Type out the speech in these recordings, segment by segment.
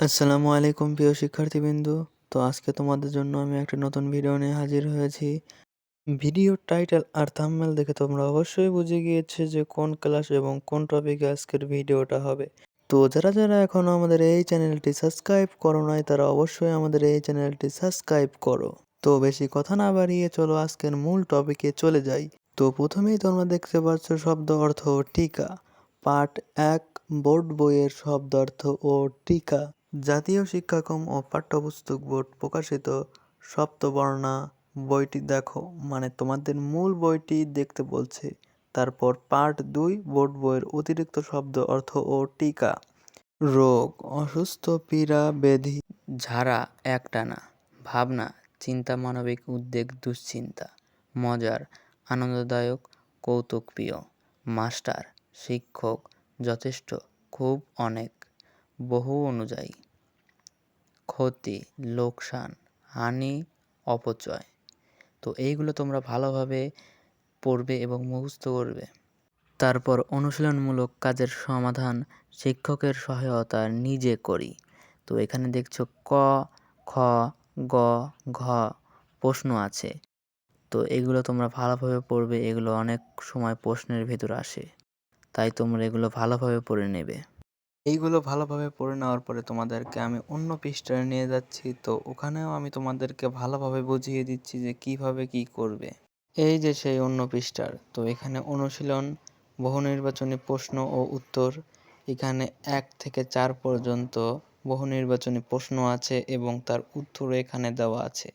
আসসালামু আলাইকুম প্রিয় শিক্ষার্থীবৃন্দ। তো আজকে তোমাদের জন্য আমি একটা নতুন ভিডিও নিয়ে হাজির হয়েছি। ভিডিওর টাইটেল আর থাম্বনেল দেখে তোমরা অবশ্যই বুঝে গিয়েছে যে কোন ক্লাস এবং কোন টপিকে আজকের ভিডিওটা হবে। তো যারা এখনো আমাদের এই চ্যানেলটি সাবস্ক্রাইব করো নাই তারা অবশ্যই আমাদের এই চ্যানেলটি সাবস্ক্রাইব করো। তো বেশি কথা না বাড়িয়ে চলো আজকের মূল টপিকে চলে যাই। তো প্রথমেই তোমরা দেখতে পাচ্ছ শব্দ অর্থ ও টিকা। পার্ট ১ বোর্ড বইয়ের শব্দার্থ ও টিকা। জাতীয় শিক্ষাক্রম ও পাঠ্যপুস্তক বোর্ড প্রকাশিত সপ্তবর্ণা বইটি দেখো, মানে তোমাদের মূল বইটি দেখতে বলছে। তারপর পার্ট ২ বোর্ড বইয়ের অতিরিক্ত শব্দ অর্থ ও টিকা। রোগ, অসুস্থ, পীড়া, ব্যাধি, ঝাড়া, একটানা, ভাবনা, চিন্তা, মানবিক উদ্বেগ, দুশ্চিন্তা, মজার, আনন্দদায়ক, কৌতুকপ্রিয়, মাস্টার, শিক্ষক, যথেষ্ট, খুব, অনেক, বহু অনুযায়ী, ক্ষতি, লোকসান, হানি, অপচয়। তো এইগুলো তোমরা ভালোভাবে পড়বে এবং মুখস্থ করবে। তারপর অনুশীলনমূলক কাজের সমাধান শিক্ষকের সহায়তা নিজে করি। তো এখানে দেখছো ক, খ, গ, ঘ প্রশ্ন আছে। তো এগুলো তোমরা ভালোভাবে পড়বে, এগুলো অনেক সময় প্রশ্নের ভেতর আসে, তাই তোমরা এগুলো ভালোভাবে পড়ে নেবে। এইগুলো ভালোভাবে পড়ে নেওয়ার পরে তোমাদেরকে আমি অন্য পৃষ্ঠায় নিয়ে যাচ্ছি। তো ওখানেও আমি তোমাদেরকে ভালোভাবে বুঝিয়ে দিচ্ছি যে কিভাবে কি করবে। এই যে সেই অন্য পৃষ্ঠার, তো এখানে অনুশীলন, বহুনির্বাচনী প্রশ্ন ও উত্তর। এখানে ১ থেকে ৪ পর্যন্ত বহুনির্বাচনী প্রশ্ন আছে এবং তার উত্তরও এখানে দেওয়া আছে।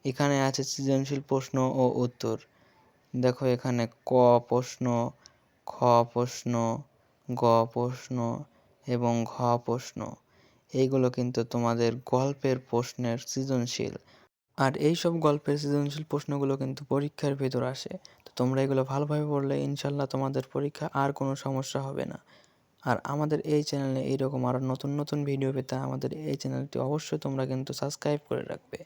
এখানে আছে সৃজনশীল প্রশ্ন ও উত্তর। দেখো এখানে ক প্রশ্ন, খ প্রশ্ন, গ প্রশ্ন এবং ঘ প্রশ্ন। এইগুলো কিন্তু তোমাদের গল্পের প্রশ্নের সৃজনশীল। আর এইসব গল্পের সৃজনশীল প্রশ্নগুলো কিন্তু পরীক্ষার ভেতর আসে। তো তোমরা এগুলো ভালোভাবে পড়লে ইনশাল্লাহ তোমাদের পরীক্ষা আর কোনো সমস্যা হবে না। আর আমাদের এই চ্যানেলে এইরকম আরও নতুন ভিডিও পেতে আমাদের এই চ্যানেলটি অবশ্যই তোমরা কিন্তু সাবস্ক্রাইব করে রাখবে।